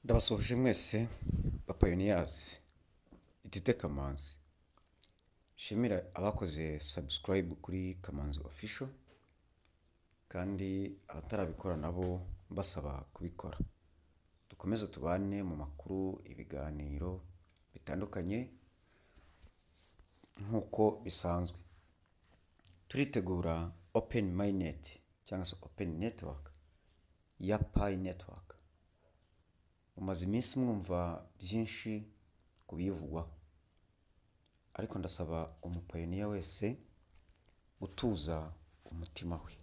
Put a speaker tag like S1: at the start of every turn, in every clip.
S1: Ndabasuhuje mwese bapayoniyazi itite Kamanzi. Shimira abakoze subscribe kuri Kamanzi official kandi abatarabikora nabo basaba kubikora. Dukomeze tubane mu makuru, ibiganiro bitandukanye nkuko bisanzwe. Turitegura Open Mainnet cyangwa se Open Network ya Pi Network. Umaze iminsi mwumva byinshi kubivugwa, ariko ndasaba umupayoniya wese gutuza umutima we,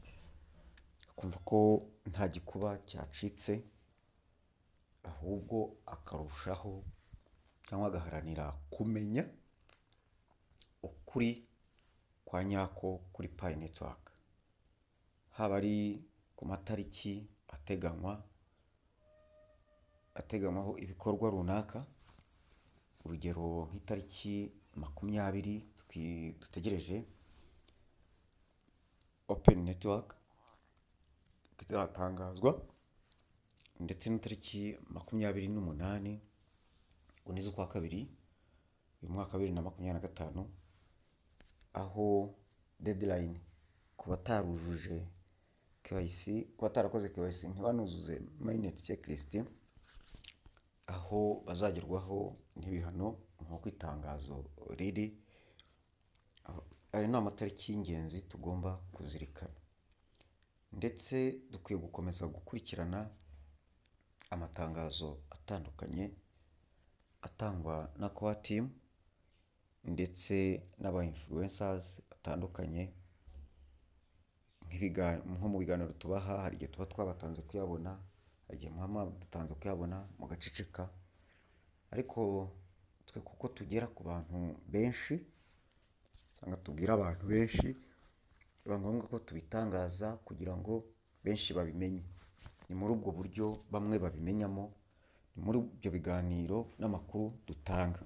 S1: akumva ko nta gikuba cyacitse, ahubwo akarushaho cyangwa agaharanira kumenya ukuri kwa nyako kuri Pi Network, haba ari ku matariki ateganywaho ibikorwa runaka. Urugero nk'itariki 20 dutegereje Open Network izatangazwa, ndetse n'itariki 28 z'ukwa kabiri uyu mwaka 2025, aho deadline ku batarujuje KYC, ku batarakoze KYC ntibanuzuze mainnet checklist, aho bazagerwaho n'ibihano nk'uko itangazo riri. Ayo ni amatariki y'ingenzi tugomba kuzirikana, ndetse dukwiye gukomeza gukurikirana amatangazo atandukanye atangwa na Core Team ndetse n'aba influencers batandukanye. Nko mu biganiro tubaha, hari igihe tuba twabatanze kuyabona, hari igihe muba dutanze kuyabona mugaceceka, ariko twe kuko tugera ku bantu benshi cyangwa tubwira abantu benshi, biba ngombwa ko tubitangaza kugira ngo benshi babimenye. Ni muri ubwo buryo bamwe babimenyamo, ni muri ibyo biganiro n'amakuru dutanga.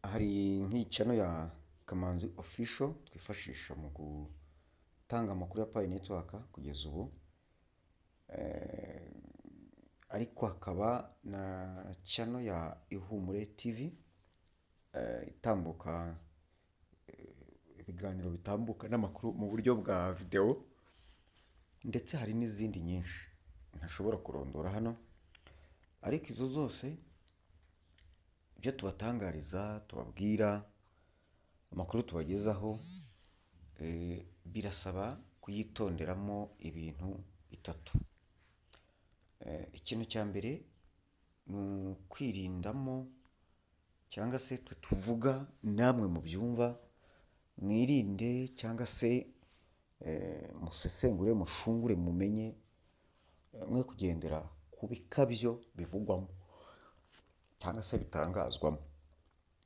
S1: Hari nk'icano ya Kamanzi official twifashisha mu gutanga amakuru ya Pi Network kugeza ubu, ariko hakaba na channel ya Ihumure TV itambuka ibiganiro bitambuka n'amakuru mu buryo bwa video, ndetse hari n'izindi nyinshi ntashobora kurondora hano. Ariko izo zose ibyo tubatangariza, tubabwira, amakuru tubagezaho, birasaba kuyitonderamo ibintu bitatu. Ikintu cya mbere ni ukwirindamo, cyangwa se twe tuvuga namwe mu byumva, mwirinde cyangwa se musesengure, mushungure, mumenye, mwe kugendera ku bikabyo bivugwamo cyangwa se bitangazwamo.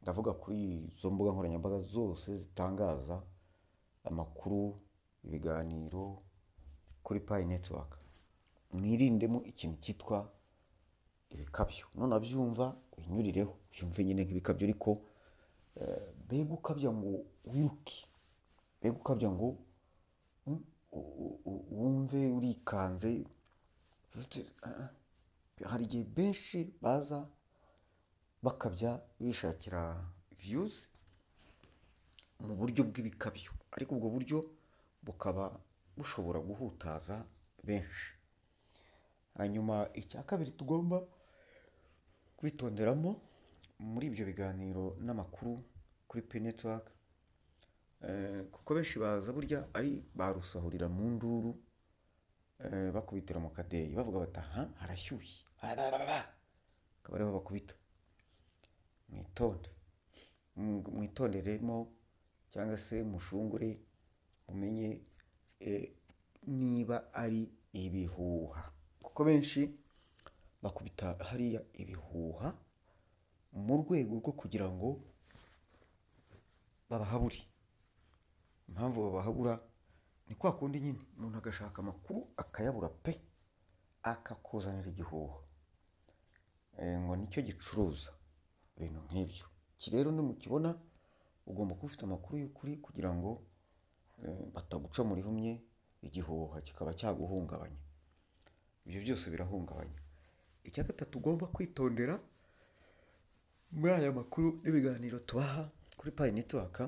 S1: Ndavuga kuri izo mbuga nkoranyambaga zose zitangaza amakuru, ibiganiro kuri Pi Network. Mwirindemo ikintu cyitwa ibikabyo. None abyumva unyurireho, yumve nyine nk'ibikabyo, ariko be gukabya ngo wiruke, be gukabya ngo wumve urikanze. Hari igihe benshi baza bakabya bishakira views mu buryo bw'ibikabyo, ariko ubwo buryo bukaba bushobora guhutaza benshi. Hanyuma icya kabiri tugomba kwitonderamo muri ibyo biganiro n'amakuru kuri Pi Network, kuko benshi baza burya ari barusahurira mu nduru, bakubitira mu kadeyi bavuga bati aha harashyushye, akaba ariho bakubita. Mwitonderemo cyangwa se mushungure, mumenye niba ari ibihuha, kuko benshi bakubita hariya ibihuha mu rwego rwo kugira ngo babahabure. Impamvu babahabura ni kwa kundi nyine umuntu agashaka amakuru akayabura pe, akakuzanira igihuha, ngo nicyo gicuruza ibintu nk'ibyo. Iki rero nimukibona ugomba kuba ufite amakuru y'ukuri kugira ngo bataguca muri humye, igihuha kikaba cyaguhungabanya. Ibyo byose birahungabanya. icya gatatu ugomba kwitondera muri aya makuru n'ibiganiro tubaha kuri Pi Network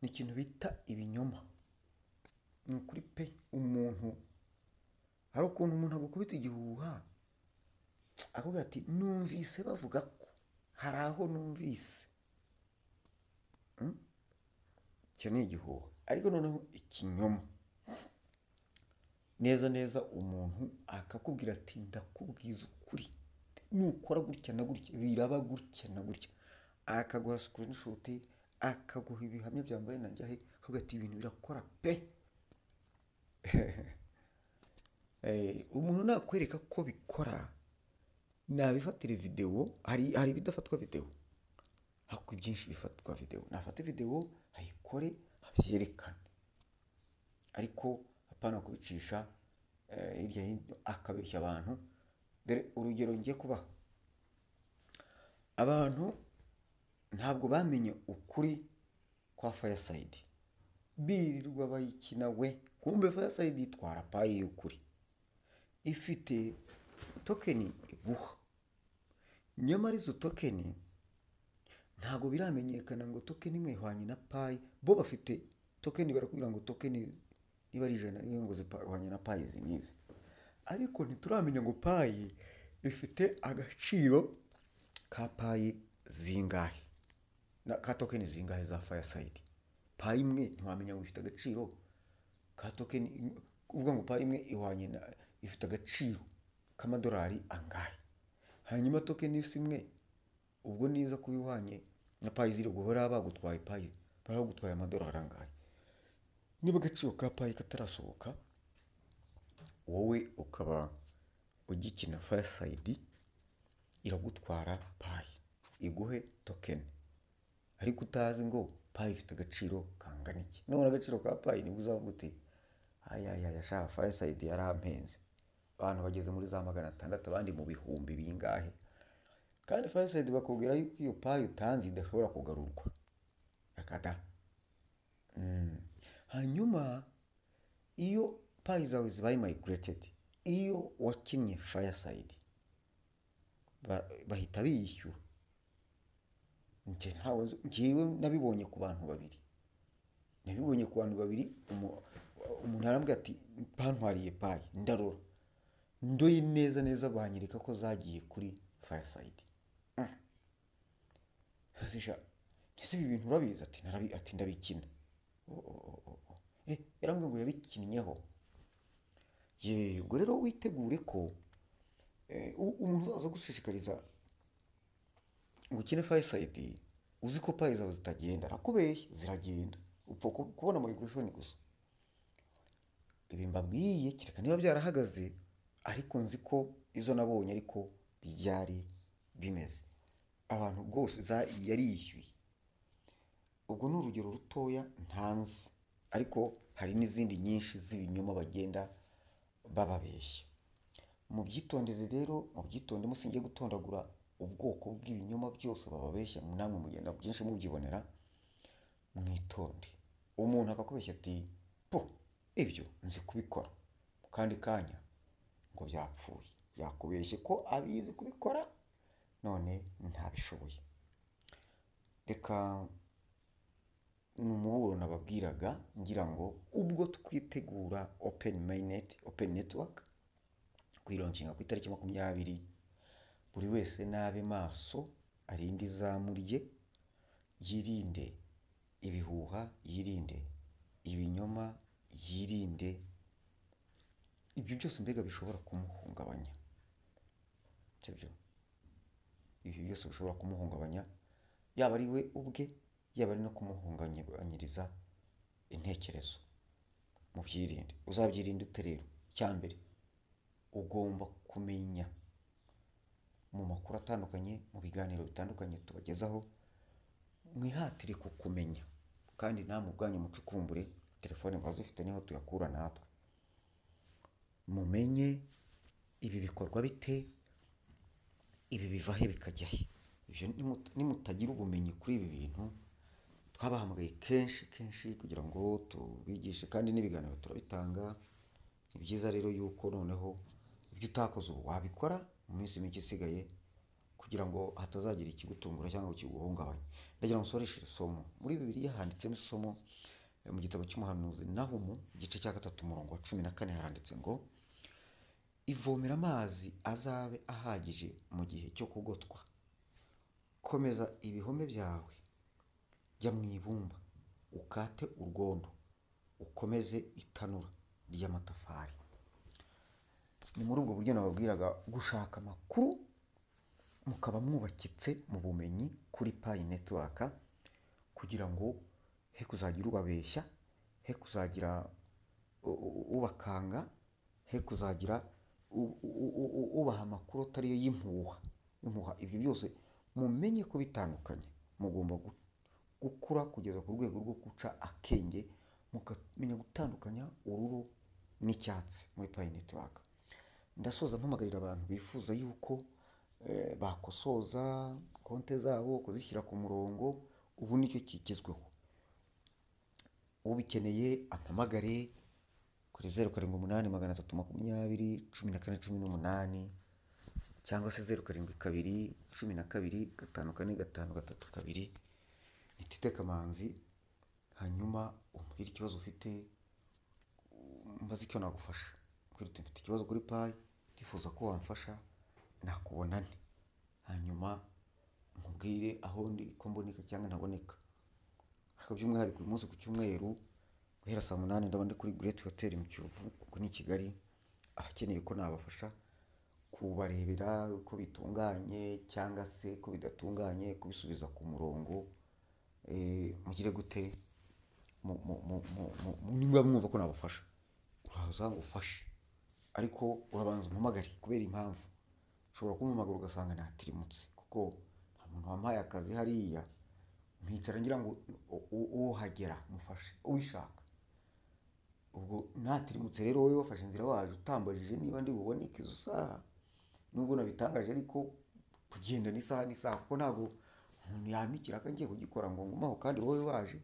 S1: ni ikintu bita ibinyoma. Ni ukuri pe, hari ukuntu umuntu agukubita igihuha akubwira ati numvise bavuga ko, hari aho numvise. Icyo ni igihuha. Ariko noneho ikinyoma, neza neza umuntu akakubwira ati ndakubwiza ukuri, nukora gutya na gutya biraba gutya na gutya, akaguha screenshot, akaguha ibihamya byambaye na njyahe, akakubwira ati ibintu birakora pe. Umuntu nakwereka ko bikora, nabifatire video. Hari ibidafatwa video, hako ibyinshi bifatwa video. Nafate video ayikore abyerekane, ariko apana kubicisha hirya hino akabeshya abantu. Dore urugero ngiye kubaha, abantu ntabwo bamenye ukuri kwa Fireside, birirwa bayikina we. Kumbe Fireside itwara Pi y'ukuri, ifite tokeni iguha. Nyamara izo tokeni ntabwo biramenyekana ngo tokeni imwe ihwanye na Pi. Bo bafite tokeni barakubwira ngo tokeni niba ari 100 niyo ngo zihwanye na Pi izi n'izi, ariko ntituramenya ngo Pi ifite agaciro ka Pi zingahe, na ka tokeni zingahe za Fireside. Pi imwe ntiwamenya ngo ifite agaciro ka tokeni, uvuga ngo Pi imwe ihwanye na, ifite agaciro k'amadolari angahe. Hanyuma tokeni imwe ubwo niza kubihwanye na Pi ziri guhora bagutwaye Pi, baragutwaye amadolari angahe. Niba agaciro ka Pi katarasohoka, wowe ukaba ugikina Fireside, iragutwara Pi iguhe tokeni, ariko utazi ngo Pi ifite agaciro kangana iki. None agaciro ka Pi ni uzavuga uti yashaka Fireside yarampenze. Abantu bageze muri za 600, abandi mu bihumbi bingahe, kandi Fireside bakubwira yuko iyo Pi utanze idashobora kugarurwa akada. Hanyuma iyo Pi zawe zibaye migrated, iyo wakinnye Fireside bahita biyishyura. Njyewe nabibonye ku bantu babiri, umuntu arambwira ati bantwariye Pi, ndarora ndoye neza neza banyereka ko zagiye kuri Fireside. Ese ibi bintu urabizi? Ati ndabikina. Yarambwira ngo yabikinnyeho. Ubwo rero witegure ko umuntu aza gushishikariza ngo ukine Fireside uzi ko Pi zawe zitagenda, arakubeshya ziragenda, upfa kubona migration gusa. Ibi mbabwiye kireka niba byarahagaze, ariko nzi ko izo nabonye ariko byari bimeze. Abantu rwose yari yishyuye. Ubwo ni urugero rutoya ntanzi, ariko hari n'izindi nyinshi z'ibinyoma bagenda bababeshya. Mubyitondere rero, mubyitonde musingiye gutondagura ubwoko bw'ibinyoma byose bababeshya, namwe mugenda byinshi mubyibonera. Mwitonde. Umuntu akakubeshya ati ibyo nzi kubikora, kandi kanya ngo byapfuye. Yakubeshye ko abizi kubikora, none ntabishoboye. Reka numuburo nababwiraga, ngira ngo ubwo twitegura Open Network kwilauncinga ku itariki 20, buri wese nabe maso, arinde izamu rye, yirinde ibihuha, yirinde ibinyoma, yirinde ibyo byose mbega bishobora kumuhungabanya. Cyo ibi byose bishobora kumuhungabanya, yaba ari we ubwe, yaba ari no kumuhungabanyiriza intekerezo. Mubyirinde. Uzabyirinde ute rero? Cyambere, ugomba kumenya mu makuru atandukanye, mu biganiro bitandukanye tubagezaho, mwihatire kukumenya, kandi namwe ubwanyu mucukumbure. Telefone bazifite niho tuyakura natwe. Mumenye ibi bikorwa bite, ibi biva he bikajya he. Ibyo nimutagira ubumenyi kuri ibi bintu, twabahamagaye kenshi kugira ngo tubigishe, kandi n'ibiganiro turabitanga. Ni byiza rero yuko noneho ibyo utakoze ubu wabikora mu minsi mike isigaye kugira ngo hatazagira ikigutungura cyangwa ngo kiguhungabanye. Ndagira ngo nsoreshe isomo muri Bibiliya, handitsemo isomo mu gitabo cy'umuhanuzi Nahumu igice cya 3 umurongo wa 14 haranditse ngo ivomera amazi azabe ahagije mu gihe cyo kugotwa, komeza ibihome byawe, jya mu ibumba ukate urwondo, ukomeze itanura ry'amatafari. Ni muri ubwo buryo nababwiraga gushaka amakuru mukaba mwubakitse mu bumenyi kuri Pi Network kugira ngo he kuzagira ubabeshya, he kuzagira ubakanga, he kuzagira ubaha amakuru atari yo y'impuha. Ibyo byose mumenye ko bitandukanye, mugomba gukura kugeza ku rwego rwo guca akenge, mukamenya gutandukanya ururo n'icyatsi muri Pi Network. Ndasoza mpamagarira abantu bifuza yuko bakosoza konte zabo kuzishyira ku murongo. Ubu nicyo kigezweho. Ubikeneye ampamagare kuri 0788201418 cyangwa se 072212545332. Ni Tite Kamanzi. Hanyuma umbwire ikibazo ufite, mbaze icyo nagufasha. Mfite ikibazo kuri Pi, ndifuza ko wamfasha, nakubonane. Hanyuma nkubwire aho ndi ko mboneka cyangwa ntaboneka. Ariko by'umwihariko uyu munsi ku cyumweru guhera saa 8 ndaba ndi kuri Great Hotel mu Kiyovu, ubwo ni Kigali. Abakeneye ko nabafasha kubarebera uko bitunganye cyangwa se ko bidatunganye, kubisubiza ku murongo, mugire gute, niba mwumva ko nabafasha uraza ngufashe, ariko urabanza umpamagare kubera impamvu ushobora kumpamagara ugasanga natirimutse, kuko nta muntu wampaye akazi hariya mpicara ngira ngo uhagera mufashe ubishaka. Ubwo natirimutse rero wowe wafashe inzira waje utambajije niba ndi buboneke izo saha, nubwo nabitangaje ariko kugenda n'isaha kuko ntabwo umuntu yamikira akangiye kugikora ngo ngumaho kandi wowe waje,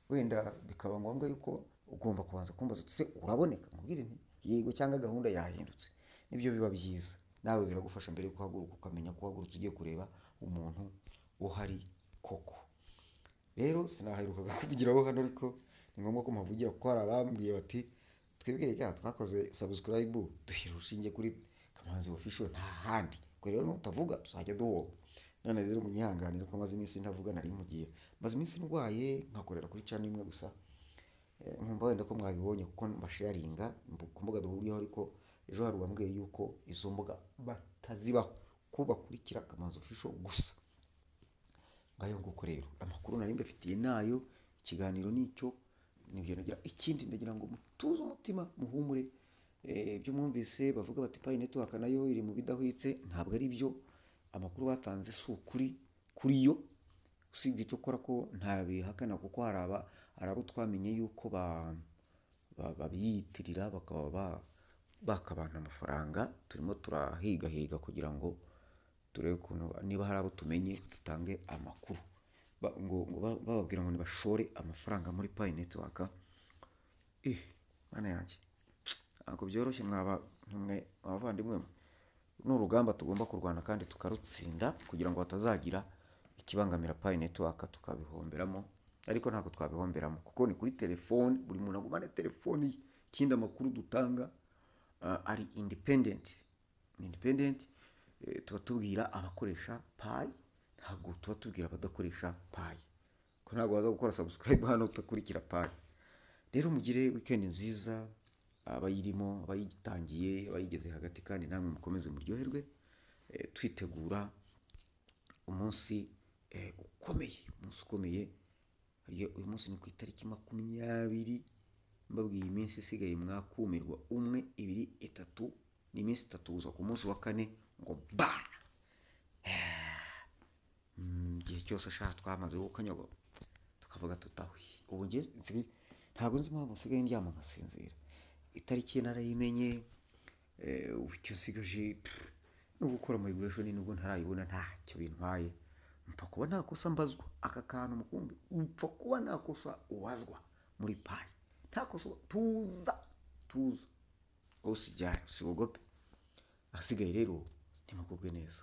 S1: wenda bikaba ngombwa yuko ugomba kubanza kumbaza utse uraboneka, mubwire nti yego cyangwa gahunda yahindutse. Nibyo biba byiza, nawe biragufasha mbere yo kuhaguruka ukamenya ko uhagurutse ugiye kureba umuntu uhari koko. Rero sinaherukaga kuvugiraho hano, ariko ni ngombwa ko mpavugira kuko hari abambwiye bati twebwe rya twakoze subscribe duhira urushinge kuri Kamanzi Official nta handi, ko rero nutavuga tuzajya duhoba. None rero munyihanganire ko maze iminsi ntavuga, nari mugiye maze iminsi ndwaye nkakorera kuri channel imwe gusa. Nkumva wenda ko mwabibonye kuko mbasharinga ku mbuga duhuriyeho, ariko ejo hari uwambwiye yuko izo mbuga batazibaho, ko bakurikira Kamanzi Official gusa. Ngayo nguko rero amakuru nari mbafitiye nayo, ikiganiro nicyo, nibyo nagira. Ikindi ndagira ngo mutuze umutima, muhumure. Ibyo mwumvise bavuga bati Pi Network nayo iri mu bidahwitse, ntabwo ari byo. Amakuru batanze si ukuri kuri yo, usibye cyo kora ko ntabihakana, kuko hari abo twamenye yuko babiyitirira bakaba bakabana amafaranga. Turimo turahiga kugira ngo turebe ukuntu niba hari abo tumenye dutange amakuru, ngo bababwira ngo nibashore amafaranga muri Pi Network. Mana yanjye ntabwo byoroshye abavandimwe. Ni urugamba tugomba kurwana kandi tukarutsinda kugira ngo hatazagira ikibangamira Pi Network tukabihomberamo, ariko ntabwo twabihomberamo kuko ni kuri telefone, buri muntu agumane telefone. Ikindi amakuru dutanga ari independent. Tuba tubwira abakoresha Pi, ntabwo tuba tubwira abadakoresha Pi, ko ntabwo waza gukora subscribe hano utakurikira Pi. Rero mugire weekend nziza, abayirimo, abayigitangiye, abayigeze hagati, kandi namwe mukomeze muryoherwe. Twitegura umunsi ukomeye. Uyu munsi ni ku itariki 20. Mbabwiye iminsi isigaye mwakumirwa 1, 2, 3, ni iminsi 3 gusa. Ku munsi wa 4 ngo ba igihe cyose ashaka twamaze gukanyago tukavuga tutahwi. Ubu ntabwo nzi impamvu nsigaye ndyama nkasinzira. Itariki narayimenye, icyo nsigaje no gukora migration nubwo ntarayibona ntacyo bintwaye. Mpfa kuba nta kosa mbazwa. Aka kantu mukumbi, mpfa kuba nta kosa uwazwa muri Pi. Nta kosa tuza usijyare usigogope. ahasigaye rero nimugubwe neza.